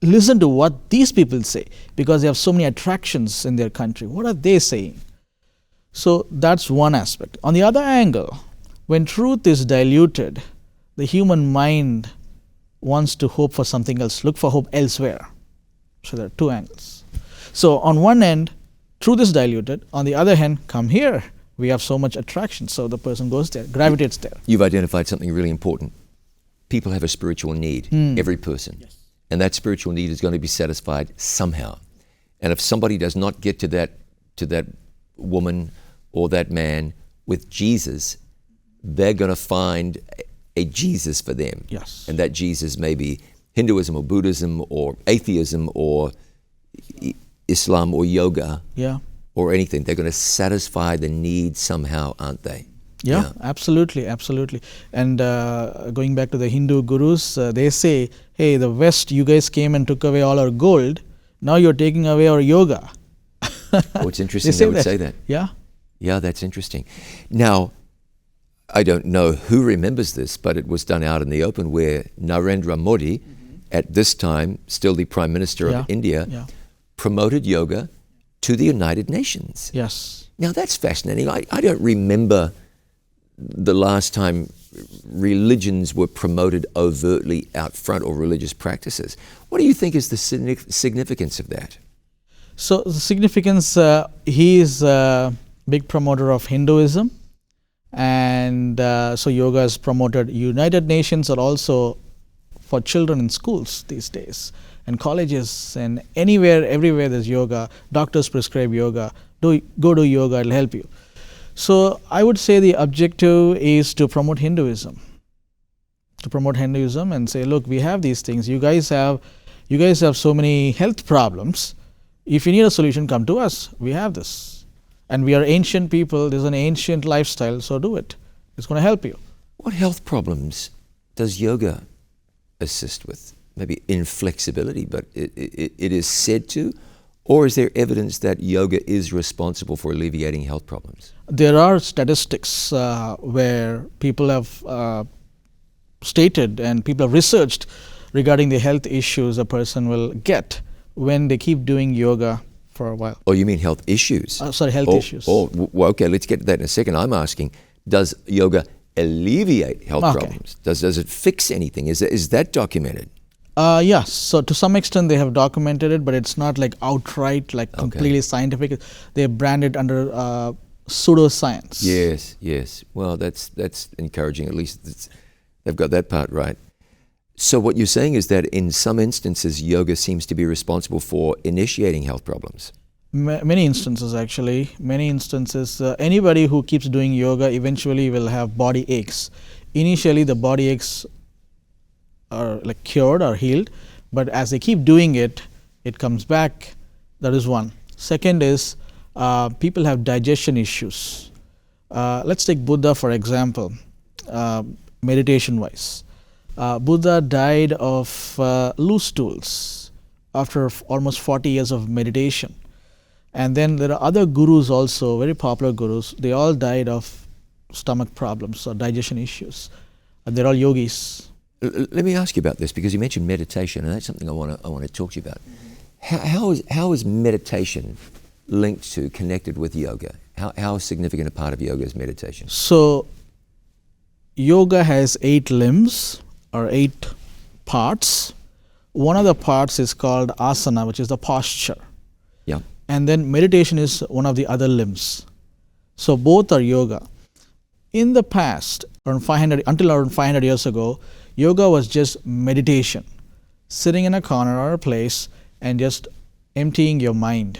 listen to what these people say, because they have so many attractions in their country. What are they saying? So that's one aspect. On the other angle, when truth is diluted, the human mind wants to hope for something else, look for hope elsewhere. So there are two angles. So on one end, truth is diluted. On the other hand, come here. We have so much attraction. So the person goes there, gravitates there. You've identified something really important. People have a spiritual need, every person. Yes. And that spiritual need is going to be satisfied somehow. And if somebody does not get to that woman or that man with Jesus, they're going to find a Jesus for them. Yes. And that Jesus may be Hinduism or Buddhism or atheism or Islam or yoga Yeah. or anything. They're going to satisfy the need somehow, aren't they? Yeah, absolutely, absolutely. And going back to the Hindu gurus, they say, hey, the West, you guys came and took away all our gold. Now you're taking away our yoga. Oh, it's interesting they would say that. Yeah. Yeah, that's interesting. Now, I don't know who remembers this, but it was done out in the open where Narendra Modi, at this time, still the Prime Minister Yeah. of India, Yeah. promoted yoga to the United Nations. Yes. Now, that's fascinating. I don't remember the last time religions were promoted overtly out front, or religious practices. What do you think is the significance of that? So the significance, he is a big promoter of Hinduism. And so yoga is promoted. United Nations are also for children in schools these days, and colleges, and anywhere, everywhere there's yoga. Doctors prescribe yoga. Go do yoga, it'll help you. So I would say the objective is to promote Hinduism. And say, look, we have these things. You guys have so many health problems. If you need a solution, come to us. We have this. And we are ancient people. There's an ancient lifestyle, so do it. It's going to help you. What health problems does yoga assist with? Maybe inflexibility, but it is said to? Or is there evidence that yoga is responsible for alleviating health problems? There are statistics where people have stated and people have researched regarding the health issues a person will get when they keep doing yoga for a while. Oh, you mean health issues? Health issues. Well, okay, let's get to that in a second. I'm asking, does yoga alleviate health Okay. problems. Does it fix anything? Is that documented? Yes. So to some extent they have documented it, but it's not like outright, like completely scientific. They brand it under pseudoscience. Yes. Well, that's encouraging. At least they've got that part right. So what you're saying is that in some instances, yoga seems to be responsible for initiating health problems. Many instances, actually. Many instances. Anybody who keeps doing yoga eventually will have body aches. Initially, the body aches are like cured or healed, but as they keep doing it, it comes back. That is one. Second is people have digestion issues. Let's take Buddha for example, meditation wise. Buddha died of loose stools after almost 40 years of meditation. And then there are other gurus also, very popular gurus, they all died of stomach problems or digestion issues. And they're all yogis. Let me ask you about this, because you mentioned meditation, and that's something I want to talk to you about. How is meditation linked to, connected with yoga? How significant a part of yoga is meditation? So, yoga has 8 limbs or 8 parts. One of the parts is called asana, which is the posture. Yeah. And then meditation is one of the other limbs. So both are yoga. In the past, until around 500 years ago, yoga was just meditation, sitting in a corner or a place and just emptying your mind.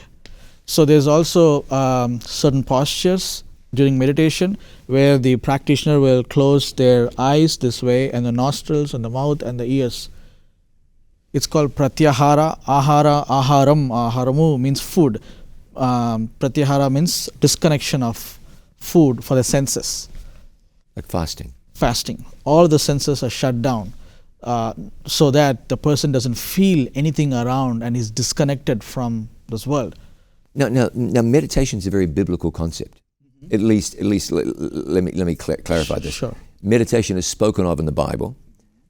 So there's also certain postures during meditation where the practitioner will close their eyes this way, and the nostrils and the mouth and the ears. It's called pratyahara, ahara, aharam. Aharamu means food. Pratyahara means disconnection of food for the senses. Like fasting. Fasting. All the senses are shut down so that the person doesn't feel anything around and is disconnected from this world. Now, meditation is a very biblical concept. At least, let me clarify this. Sure. Meditation is spoken of in the Bible.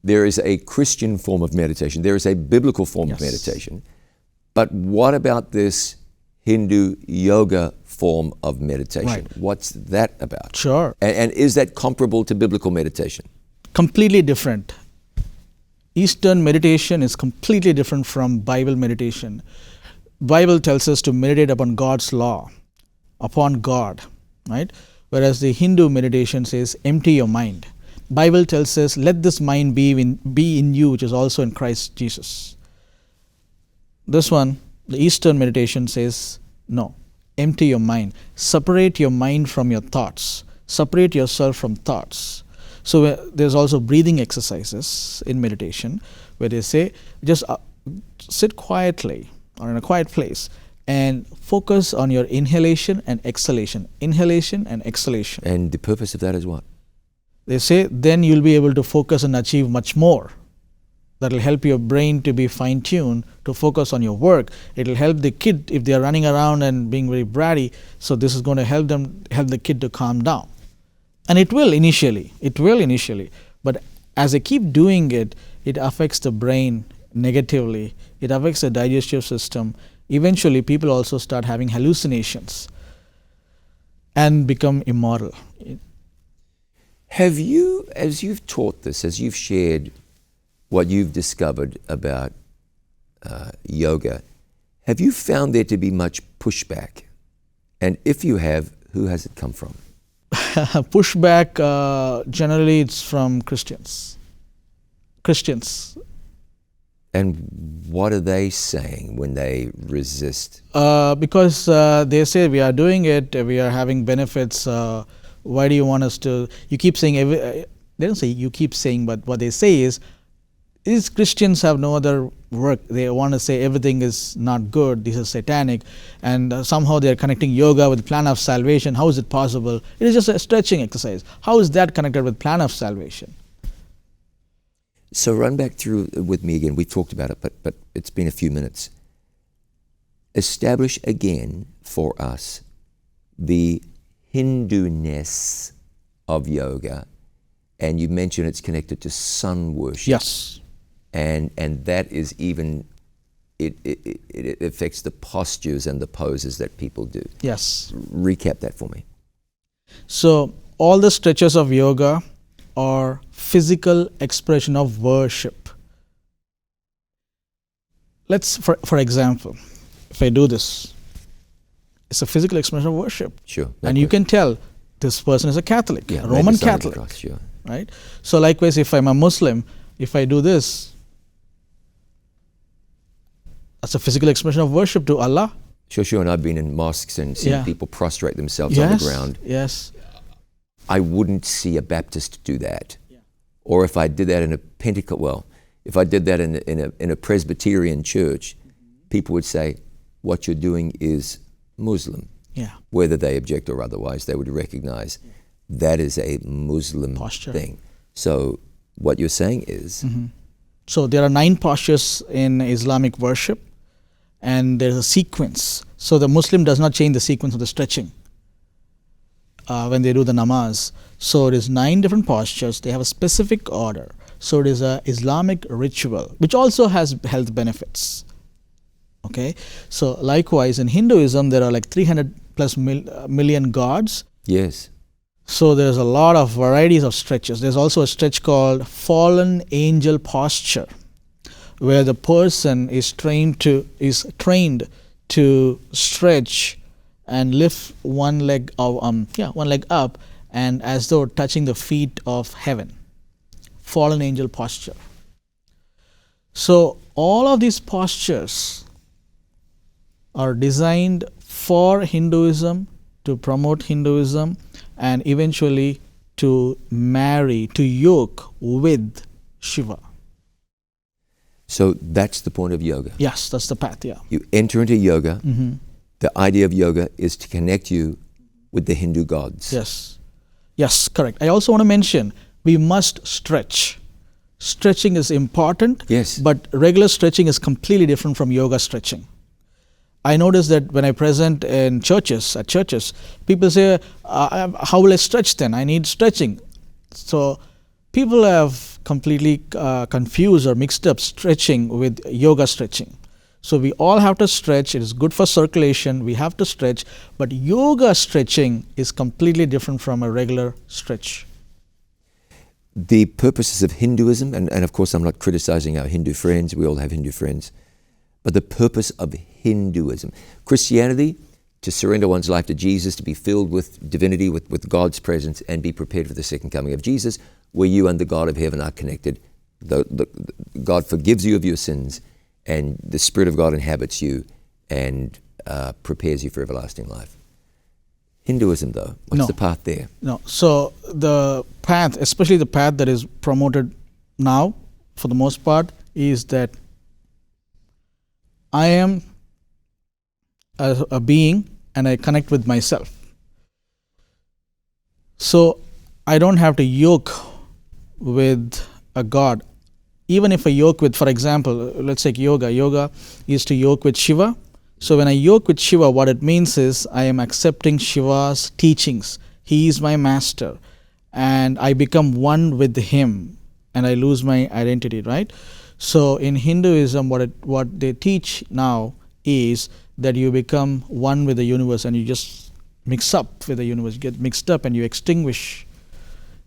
There is a Christian form of meditation. There is a biblical form of meditation. But what about this Hindu yoga form of meditation? Right. What's that about? Sure. And is that comparable to biblical meditation? Completely different. Eastern meditation is completely different from Bible meditation. Bible tells us to meditate upon God's law, upon God, right? Whereas the Hindu meditation says, empty your mind. Bible tells us, let this mind be in you, which is also in Christ Jesus. This one, the Eastern meditation says, no, empty your mind. Separate your mind from your thoughts. Separate yourself from thoughts. So there's also breathing exercises in meditation where they say, just sit quietly or in a quiet place and focus on your inhalation and exhalation. Inhalation and exhalation. And the purpose of that is what? They say then you'll be able to focus and achieve much more. That will help your brain to be fine-tuned to focus on your work. It will help the kid if they are running around and being very bratty. So this is going to help the kid to calm down. And it will initially. But as they keep doing it, it affects the brain negatively. It affects the digestive system. Eventually, people also start having hallucinations and become immoral. Have you, as you've taught this, as you've shared what you've discovered about yoga, have you found there to be much pushback? And if you have, who has it come from? Pushback, generally it's from Christians. And what are they saying when they resist? Because they say we are doing it, we are having benefits. Why do you want us to? You keep saying, they don't say you keep saying, but what they say is, these Christians have no other work. They want to say everything is not good, this is satanic, and somehow they are connecting yoga with plan of salvation. How is it possible? It is just a stretching exercise. How is that connected with plan of salvation? So run back through with me again. We've talked about it, but it's been a few minutes. Establish again for us the Hindu-ness of yoga, and you mentioned it's connected to sun worship. Yes. And that is even, it affects the postures and the poses that people do. Yes. Recap that for me. So all the stretches of yoga are physical expression of worship. Let's, for example, if I do this, it's a physical expression of worship. Sure. And you can tell this person is a Catholic, Yeah, a Roman sign of the Catholic, cross, sure. right? So likewise, if I'm a Muslim, if I do this, that's a physical expression of worship to Allah. Sure. And I've been in mosques and seen Yeah. people prostrate themselves on the ground. Yes. I wouldn't see a Baptist do that. Or if I did that in a Pentecost, if I did that in a Presbyterian church, people would say, what you're doing is Muslim. Yeah. Whether they object or otherwise, they would recognize that is a Muslim Posture. thing. So what you're saying is, So there are 9 postures in Islamic worship, and there's a sequence. So the Muslim does not change the sequence of the stretching when they do the namaz. So it is 9 different postures. They have a specific order. So it is a Islamic ritual, which also has health benefits. Okay. So likewise, in Hinduism, there are like 300 plus million gods. yes, So there's a lot of varieties of stretches. There's also a stretch called fallen angel posture, where the person is trained to stretch and lift one leg up, and as though touching the feet of heaven. Fallen angel posture. So all of these postures are designed for Hinduism, to promote Hinduism, and eventually to yoke with Shiva. so that's the point of yoga. Yes, that's the path, yeah. You enter into yoga. The idea of yoga is to connect you with the Hindu gods. Yes, correct. I also want to mention, we must stretch. Stretching is important, Yes. but regular stretching is completely different from yoga stretching. I notice that when I present in churches, people say, how will I stretch then? I need stretching. So people have completely confused or mixed up stretching with yoga stretching. So we all have to stretch. It is good for circulation. We have to stretch. But yoga stretching is completely different from a regular stretch. The purposes of Hinduism, and of course I'm not criticizing our Hindu friends, we all have Hindu friends, but the purpose of Hinduism, Christianity, to surrender one's life to Jesus, to be filled with divinity, with God's presence, and be prepared for the second coming of Jesus, where you and the God of heaven are connected. God forgives you of your sins, and the Spirit of God inhabits you and prepares you for everlasting life. Hinduism, though, what's No. the path there? No. So the path, especially the path that is promoted now, for the most part, is that I am a being and I connect with myself. So I don't have to yoke with a God. Even if I yoke with, for example, let's take yoga. Yoga is to yoke with Shiva. So when I yoke with Shiva, what it means is I am accepting Shiva's teachings. He is my master. And I become one with him and I lose my identity, right? So in Hinduism, what they teach now is that you become one with the universe and you just mix up with the universe. You get mixed up and you extinguish.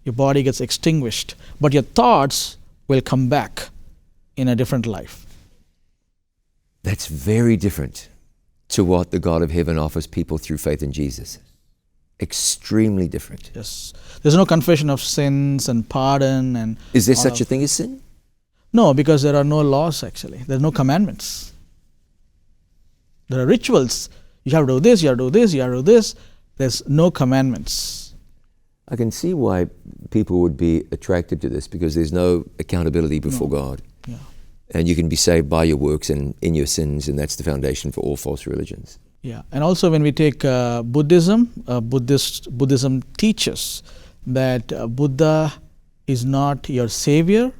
Your body gets extinguished. But your thoughts will come back in a different life. That's very different to what the God of heaven offers people through faith in Jesus. Extremely different. Yes. There's no confession of sins and pardon and Is there all such a of- thing as sin? No, because there are no laws actually. There are no commandments. There are rituals. You have to do this, you have to do this, you have to do this. There's no commandments. I can see why people would be attracted to this, because there's no accountability before God. Yeah. And you can be saved by your works and in your sins, and that's the foundation for all false religions. Yeah. And also when we take Buddhism, Buddhism teaches that Buddha is not your savior,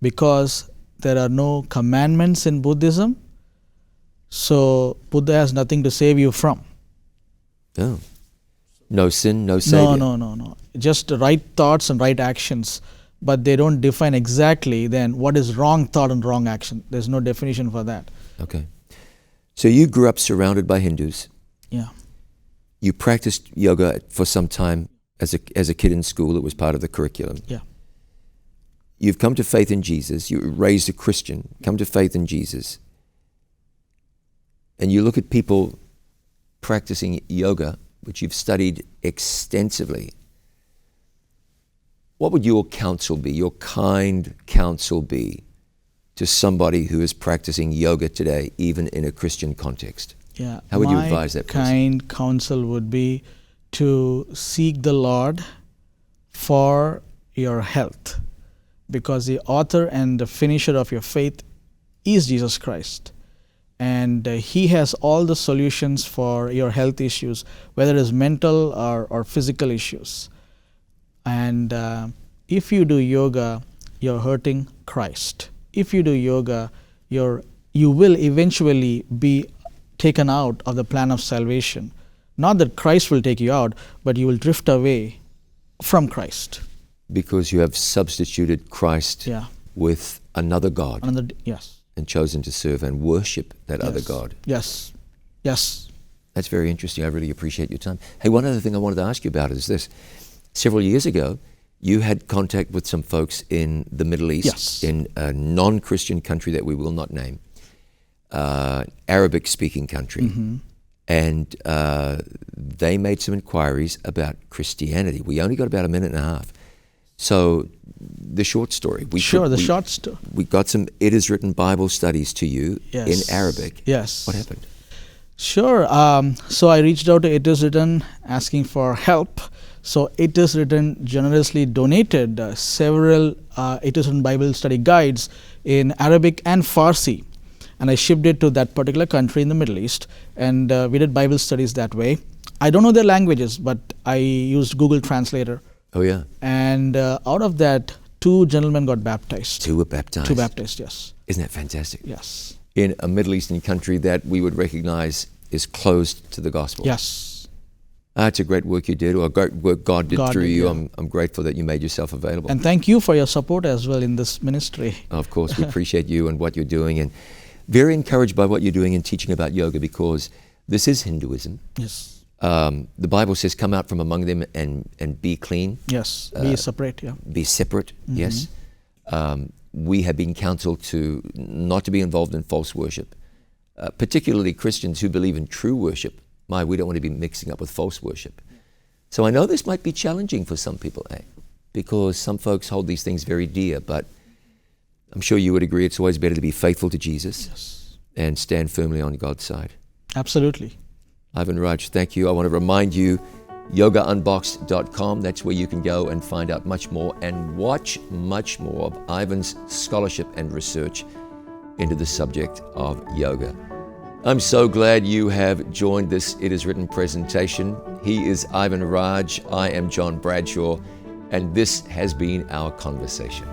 because there are no commandments in Buddhism. So Buddha has nothing to save you from. Oh. No sin, no savior. No. Just right thoughts and right actions. But they don't define exactly then what is wrong thought and wrong action. There's no definition for that. Okay. So you grew up surrounded by Hindus. Yeah. You practiced yoga for some time. as a kid in school, it was part of the curriculum. Yeah. You've come to faith in Jesus. You were raised a Christian, come to faith in Jesus. And you look at people practicing yoga, which you've studied extensively. What would your counsel be, your kind counsel be to somebody who is practicing yoga today, even in a Christian context? Yeah. How would you advise that person? My kind counsel would be to seek the Lord for your health, because the author and the finisher of your faith is Jesus Christ. And He has all the solutions for your health issues, whether it's mental or physical issues. And if you do yoga, you're hurting Christ. If you do yoga, you will eventually be taken out of the plan of salvation. Not that Christ will take you out, but you will drift away from Christ. Because you have substituted Christ with another God. Yes. And chosen to serve and worship that other God. Yes. Yes. That's very interesting. I really appreciate your time. Hey, one other thing I wanted to ask you about is this. Several years ago, you had contact with some folks in the Middle East, in a non-Christian country that we will not name, Arabic-speaking country. Mm-hmm. And they made some inquiries about Christianity. We only got about a minute and a half. So the short story. We got some It Is Written Bible studies to you in Arabic. Yes. What happened? Sure. So I reached out to It Is Written asking for help. So It Is Written generously donated several It Is Written Bible study guides in Arabic and Farsi. And I shipped it to that particular country in the Middle East. And we did Bible studies that way. I don't know their languages, but I used Google Translator. Oh, yeah. And out of that, 2 gentlemen got baptized. 2 were baptized? 2 baptized, yes. Isn't that fantastic? Yes. In a Middle Eastern country that we would recognize is closed to the gospel. Yes. It's a great work you did, or a great work God did through you. Yeah. I'm grateful that you made yourself available. And thank you for your support as well in this ministry. Of course, we appreciate you and what you're doing, and very encouraged by what you're doing in teaching about yoga, because this is Hinduism. Yes. The Bible says, come out from among them and be clean. Yes, be separate, yeah. Be separate, yes. We have been counseled to not to be involved in false worship, particularly Christians who believe in true worship. We don't want to be mixing up with false worship. So I know this might be challenging for some people, because some folks hold these things very dear, but I'm sure you would agree it's always better to be faithful to Jesus and stand firmly on God's side. Absolutely. Ivan Raj, thank you. I want to remind you, yogaunboxed.com, that's where you can go and find out much more and watch much more of Ivan's scholarship and research into the subject of yoga. I'm so glad you have joined this It Is Written presentation. He is Ivan Raj, I am John Bradshaw, and this has been our conversation.